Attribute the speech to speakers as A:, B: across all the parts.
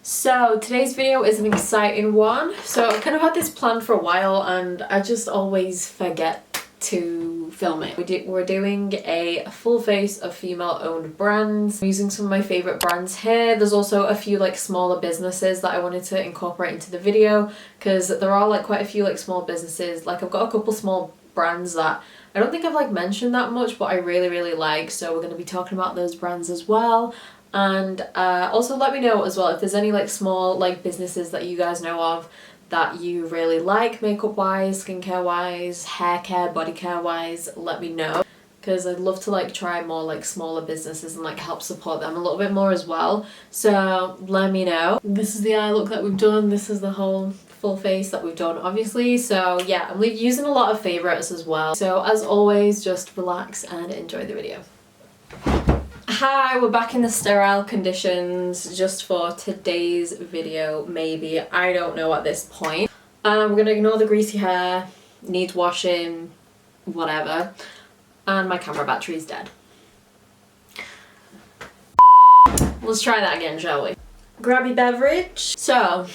A: So today's video is an exciting one. So I've kind of had this planned for a while and I just always forget to film it. We're doing a full face of female owned brands. I'm using some of my favourite brands here. There's also a few like smaller businesses that I wanted to incorporate into the video because there are like quite a few like small businesses. Like I've got a couple small brands that I don't think I've like mentioned that much but I really like, so we're going to be talking about those brands as well. And also let me know as well if there's any like small like businesses that you guys know of that you really like, makeup wise, skincare wise, hair care, body care wise. Let me know because I'd love to like try more like smaller businesses and like help support them a little bit more as well. So let me know. This is the eye look that we've done. This is the whole full face that we've done obviously. So yeah, I'm using a lot of favorites as well. So as always, just relax and enjoy the video. Hi, we're back in the sterile conditions just for today's video, maybe. I don't know at this point. We're gonna ignore the greasy hair, needs washing, whatever. And my camera battery's dead. Let's try that again, shall we? Grab your beverage. So,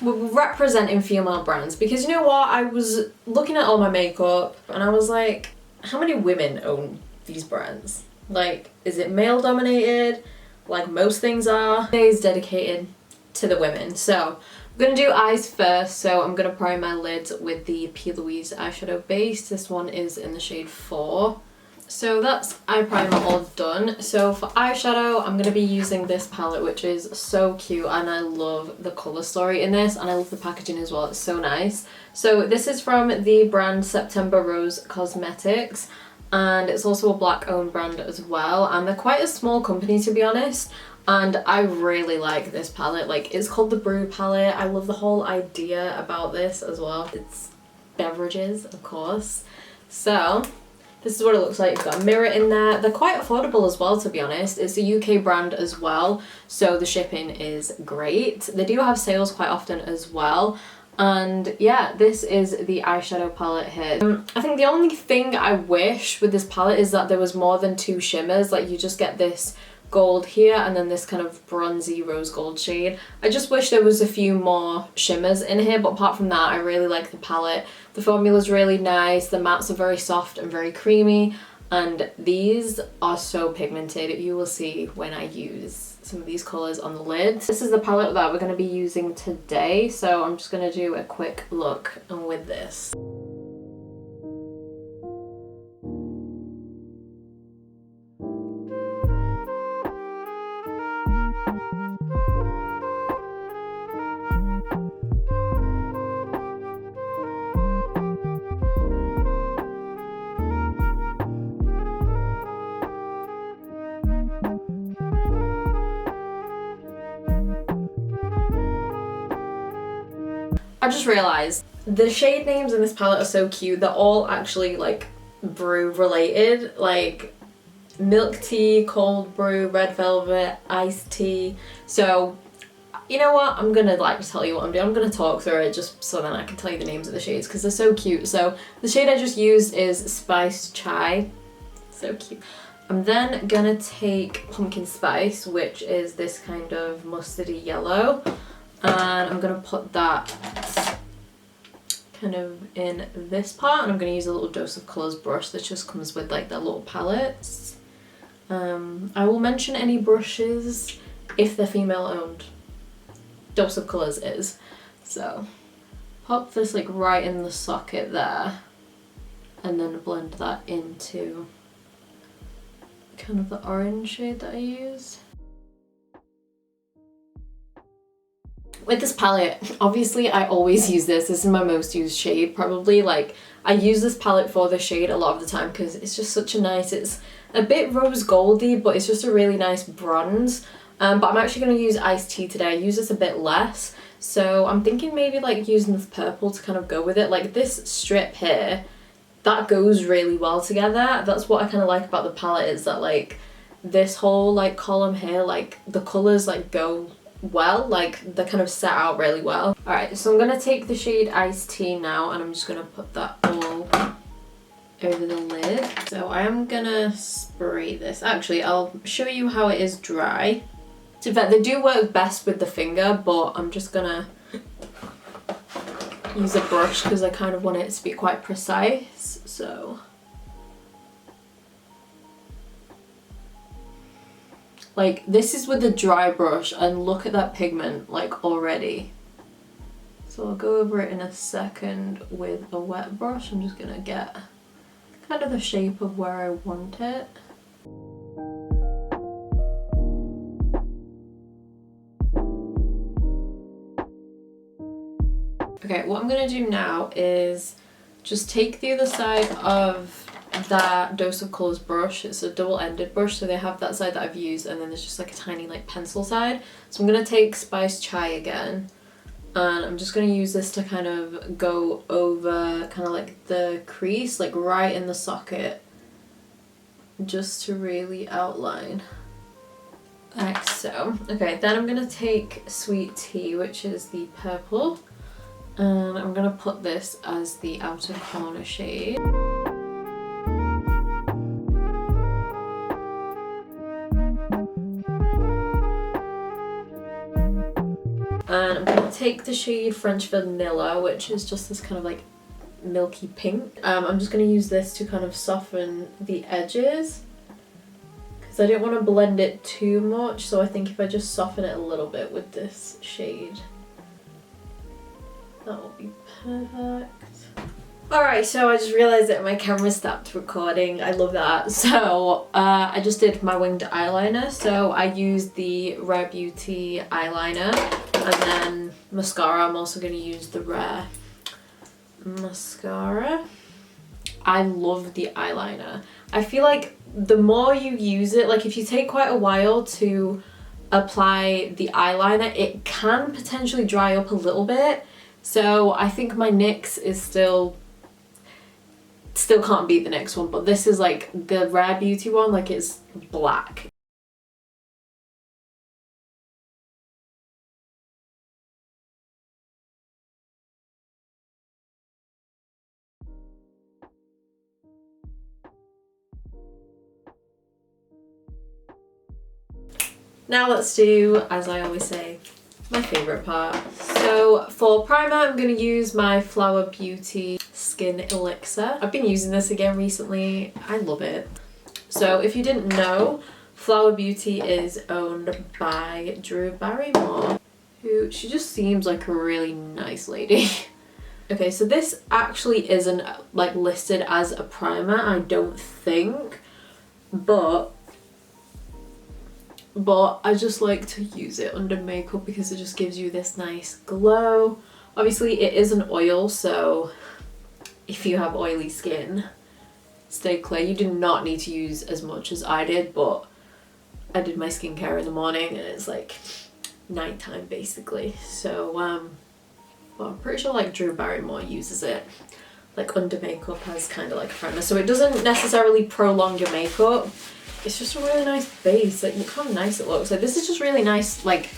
A: we're representing female brands because you know what? I was looking at all my makeup and I was like, how many women own these brands? Like, is it male dominated? Like most things are. Today is dedicated to the women. So I'm gonna do eyes first. So I'm gonna prime my lids with the P.Louise eyeshadow base. This one is in the shade 4. So that's eye primer all done. So for eyeshadow, I'm gonna be using this palette, which is so cute and I love the color story in this and I love the packaging as well. It's so nice. So this is from the brand September Rose Cosmetics. And it's also a black owned brand as well, and they're quite a small company to be honest, and I really like this palette. Like, it's called the Brew palette. I love the whole idea about this as well. It's beverages, of course. So this is what it looks like. You've got a mirror in there. They're quite affordable as well, to be honest. It's a UK brand as well, so the shipping is great. They do have sales quite often as well. And yeah, this is the eyeshadow palette here. I think the only thing I wish with this palette is that there was more than 2 shimmers. Like, you just get this gold here and then this kind of bronzy rose gold shade. I just wish there was a few more shimmers in here, but apart from that, I really like the palette. The formula's really nice. The mattes are very soft and very creamy, and these are so pigmented. You will see when I use some of these colours on the lids. This is the palette that we're going to be using today, so I'm just going to do a quick look with this. I just realised the shade names in this palette are so cute. They're all actually like brew related, like milk tea, cold brew, red velvet, iced tea. So you know what, I'm gonna like tell you what I'm doing. I'm gonna talk through it just so then I can tell you the names of the shades because they're so cute. So the shade I just used is Spiced Chai. So cute. I'm then gonna take Pumpkin Spice, which is this kind of mustardy yellow, and I'm gonna put that kind of in this part, and I'm going to use a little Dose of Colours brush that just comes with like their little palettes. I will mention any brushes if they're female owned. Dose of Colours is. So pop this like right in the socket there and then blend that into kind of the orange shade that I used. With this palette, obviously I always use this. This is my most used shade probably. Like, I use this palette for the shade a lot of the time because it's just such a nice, it's a bit rose goldy but it's just a really nice bronze. But I'm actually going to use Iced Tea today. I use this a bit less, so I'm thinking maybe like using this purple to kind of go with it. Like this strip here, that goes really well together. That's what I kind of like about the palette, is that like this whole like column here, like the colours like go well, like they're kind of set out really well. Alright, so I'm gonna take the shade Iced Tea now and I'm just gonna put that all over the lid. So I am gonna spray this. Actually, I'll show you how it is dry In fact, they do work best with the finger, but I'm just gonna use a brush because I kind of want it to be quite precise, so. Like, this is with a dry brush, and look at that pigment, like, already. So I'll go over it in a second with a wet brush. I'm just gonna get kind of the shape of where I want it. Okay, what I'm gonna do now is just take the other side of that Dose of Colours brush. It's a double-ended brush, so they have that side that I've used, and then there's just like a tiny like pencil side. So I'm gonna take Spice Chai again, and I'm just gonna use this to kind of go over kind of like the crease, like right in the socket, just to really outline. Like so. Okay, then I'm gonna take Sweet Tea, which is the purple, and I'm gonna put this as the outer corner shade. And I'm going to take the shade French Vanilla, which is just this kind of like milky pink. I'm just going to use this to kind of soften the edges, because I don't want to blend it too much, so I think if I just soften it a little bit with this shade, that will be perfect. Alright, so I just realised that my camera stopped recording. I love that. So I just did my winged eyeliner. So I used the Rare Beauty eyeliner, and then mascara. I'm also going to use the Rare mascara. I love the eyeliner. I feel like the more you use it, like if you take quite a while to apply the eyeliner, it can potentially dry up a little bit. So I think my NYX is still can't beat the next one, but this is like the Rare Beauty one, like it's black. Now let's do, as I always say, my favourite part. So for primer, I'm going to use my Flower Beauty Skin Elixir. I've been using this again recently. I love it. So if you didn't know, Flower Beauty is owned by Drew Barrymore, who, she just seems like a really nice lady. Okay, so this actually isn't like listed as a primer, I don't think, but I just like to use it under makeup because it just gives you this nice glow. Obviously it is an oil, so if you have oily skin, stay clear. You do not need to use as much as I did, but I did my skincare in the morning and it's like nighttime basically. So well, I'm pretty sure like Drew Barrymore uses it like under makeup as kind of like a primer, so it doesn't necessarily prolong your makeup. It's just a really nice base. Like, look how nice it looks. Like, this is just really nice. Like,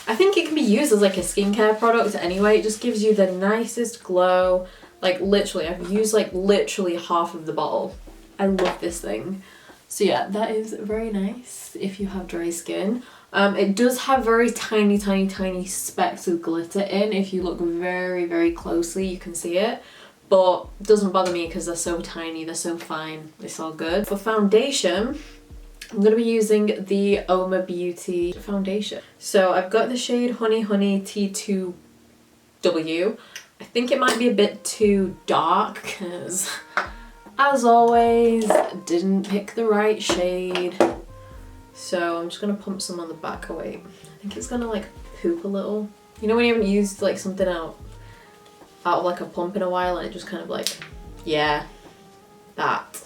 A: I think it can be used as like a skincare product anyway. It just gives you the nicest glow. Like, literally, I've used like literally half of the bottle. I love this thing. So yeah, that is very nice if you have dry skin. It does have very tiny specks of glitter in. If you look very closely, you can see it. But it doesn't bother me because they're so tiny, they're so fine. It's all good. For foundation, I'm going to be using the Uoma Beauty foundation. So I've got the shade Honey T2W. I think it might be a bit too dark because, as always, didn't pick the right shade. So I'm just going to pump some on the back. Oh wait, I think it's going to like poop a little. You know when you haven't used like something out of like a pump in a while and it just kind of like, yeah, that.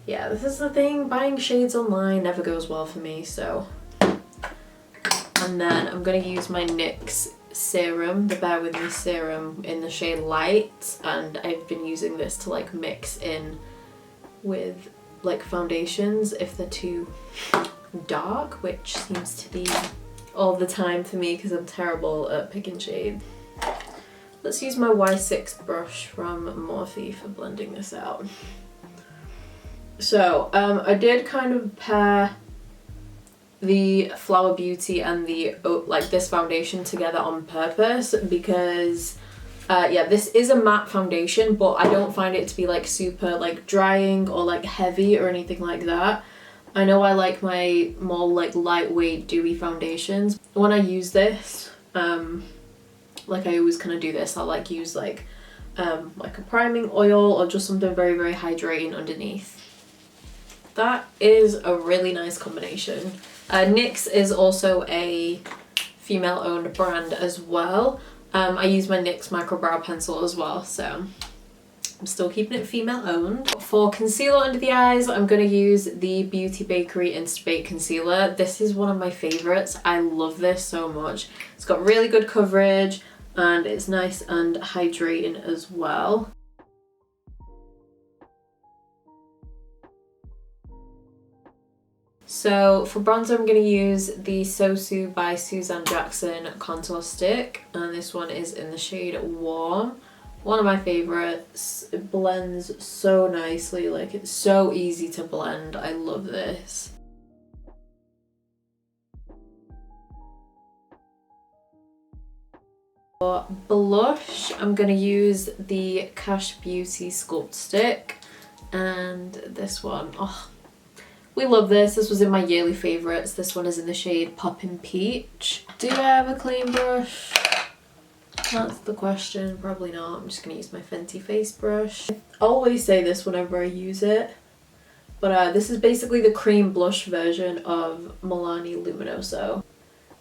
A: Yeah, this is the thing, buying shades online never goes well for me, so. And then I'm going to use my NYX Serum, the Bear With Me Serum in the shade Light, and I've been using this to like mix in with like foundations if they're too dark, which seems to be all the time for me because I'm terrible at picking shades. Let's use my Y6 brush from Morphe for blending this out. So I did kind of pair the Flower Beauty and the like this foundation together on purpose because yeah, this is a matte foundation, but I don't find it to be like super like drying or like heavy or anything like that. I know I like my more like lightweight dewy foundations. When I use this, like I always kind of do this, I'll like use like a priming oil or just something very, very hydrating underneath. That is a really nice combination. Nyx is also a female owned brand as well. I use my Nyx micro brow pencil as well, so I'm still keeping it female owned. For concealer under the eyes, I'm going to use the Beauty Bakerie Insta Bake Concealer. This is one of my favourites. I love this so much. It's got really good coverage and it's nice and hydrating as well. So for bronzer, I'm going to use the Sosu by Suzanne Jackson contour stick, and this one is in the shade Warm. One of my favourites. It blends so nicely, like it's so easy to blend. I love this. For blush, I'm going to use the Kash Beauty Sculpt Stick, and this one, oh, we love this. This was in my yearly favourites. This one is in the shade Poppin Peach. Do I have a clean brush? That's the question. Probably not. I'm just going to use my Fenty face brush. I always say this whenever I use it, but this is basically the cream blush version of Milani Luminoso.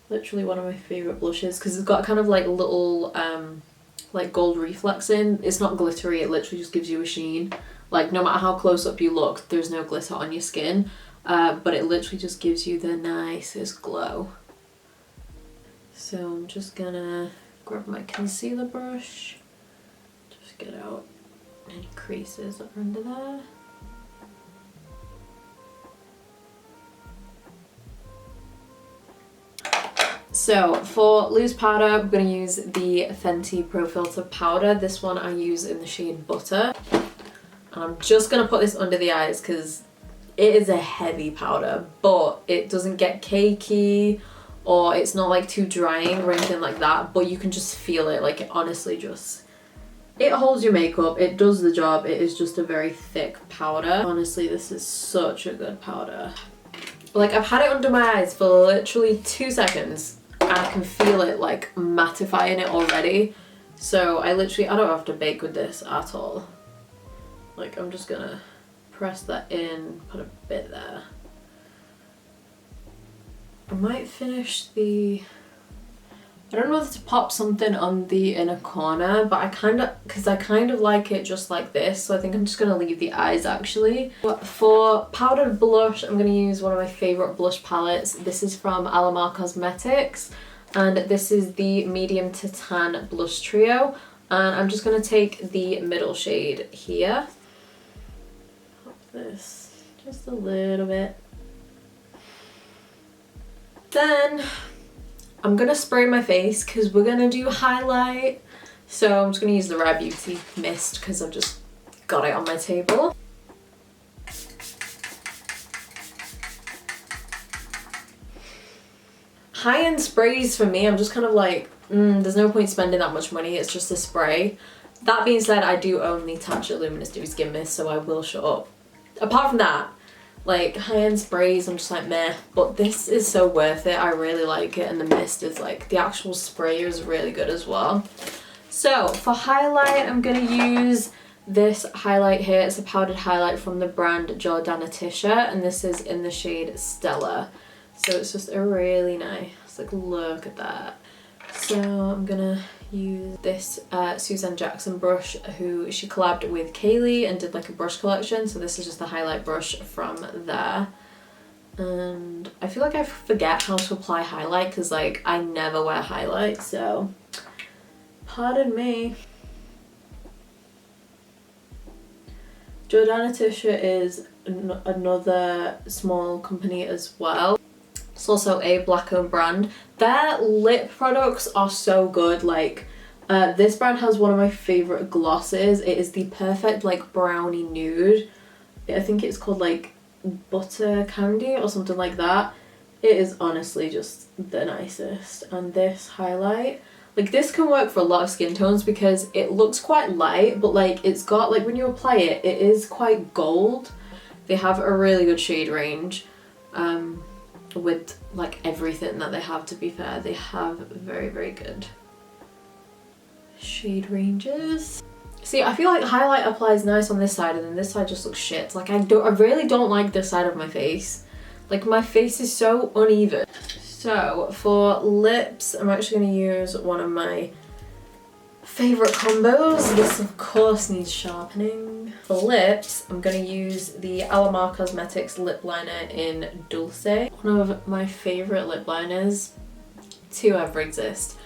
A: Literally one of my favourite blushes because it's got kind of like little like gold reflexing. It's not glittery, it literally just gives you a sheen. Like no matter how close up you look, there's no glitter on your skin, but it literally just gives you the nicest glow. So I'm just gonna grab my concealer brush, just get out any creases that are under there. So for loose powder, I'm going to use the Fenty Pro Filter powder. This one I use in the shade Butter. And I'm just going to put this under the eyes because it is a heavy powder, but it doesn't get cakey or it's not like too drying or anything like that, but you can just feel it. Like it honestly just, it holds your makeup, it does the job. It is just a very thick powder. Honestly, this is such a good powder. Like I've had it under my eyes for literally 2 seconds. I can feel it like mattifying it already. So I don't have to bake with this at all. Like I'm just gonna press that in, put a bit there. I might finish the, I don't know whether to pop something on the inner corner, but I kind of like it just like this, so I think I'm just gonna leave the eyes actually. But for powdered blush, I'm gonna use one of my favorite blush palettes. This is from Alamar Cosmetics, and this is the medium to tan blush trio, and I'm just gonna take the middle shade here. Pop this just a little bit. Then I'm gonna spray my face because we're gonna do highlight. So I'm just gonna use the Rare Beauty mist because I've just got it on my table. High-end sprays for me, I'm just kind of like, there's no point spending that much money, it's just a spray. That being said, I do own the Tatcha Luminous Dewy Skin Mist, so I will shut up. Apart from that, like high-end sprays, I'm just like meh, but this is so worth it. I really like it, and the mist is like, the actual spray is really good as well. So for highlight, I'm gonna use this highlight here. It's a powdered highlight from the brand Jordana Tissue, and this is in the shade Stella. So it's just a really nice, like look at that. So I'm gonna use this Suzanne Jackson brush, who she collabed with Kaylee and did like a brush collection. So this is just the highlight brush from there. And I feel like I forget how to apply highlight because like I never wear highlight, so pardon me. Jordana Tissue is another small company as well. It's also a black owned brand. Their lip products are so good. Like this brand has one of my favorite glosses. It is the perfect like brownie nude. I think it's called like butter candy or something like that. It is honestly just the nicest. And this highlight, like this can work for a lot of skin tones because it looks quite light, but like it's got, like when you apply it, it is quite gold. They have a really good shade range with like everything that they have, to be fair. They have very, very good shade ranges. See, I feel like highlight applies nice on this side and then this side just looks shit. Like I really don't like this side of my face. Like my face is so uneven. So for lips, I'm actually going to use one of my favourite combos. This of course needs sharpening. For lips, I'm going to use the Alamar Cosmetics lip liner in Dulce. One of my favourite lip liners to ever exist.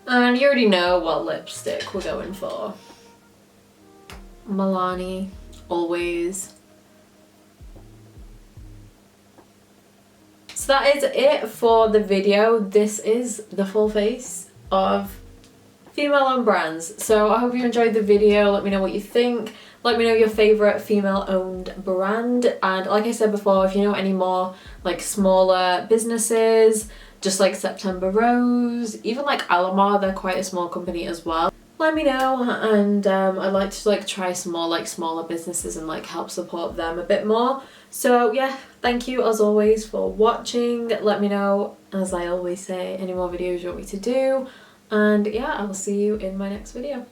A: And you already know what lipstick we're going for. Milani, always. So that is it for the video. This is the full face of female-owned brands. So I hope you enjoyed the video. Let me know what you think. Let me know your favourite female-owned brand. And like I said before, if you know any more like smaller businesses, just like September Rose, even like Alamar, they're quite a small company as well, let me know. And I'd like to like try some more like smaller businesses and like help support them a bit more. So yeah, thank you as always for watching. Let me know, as I always say, any more videos you want me to do. And yeah, I'll see you in my next video.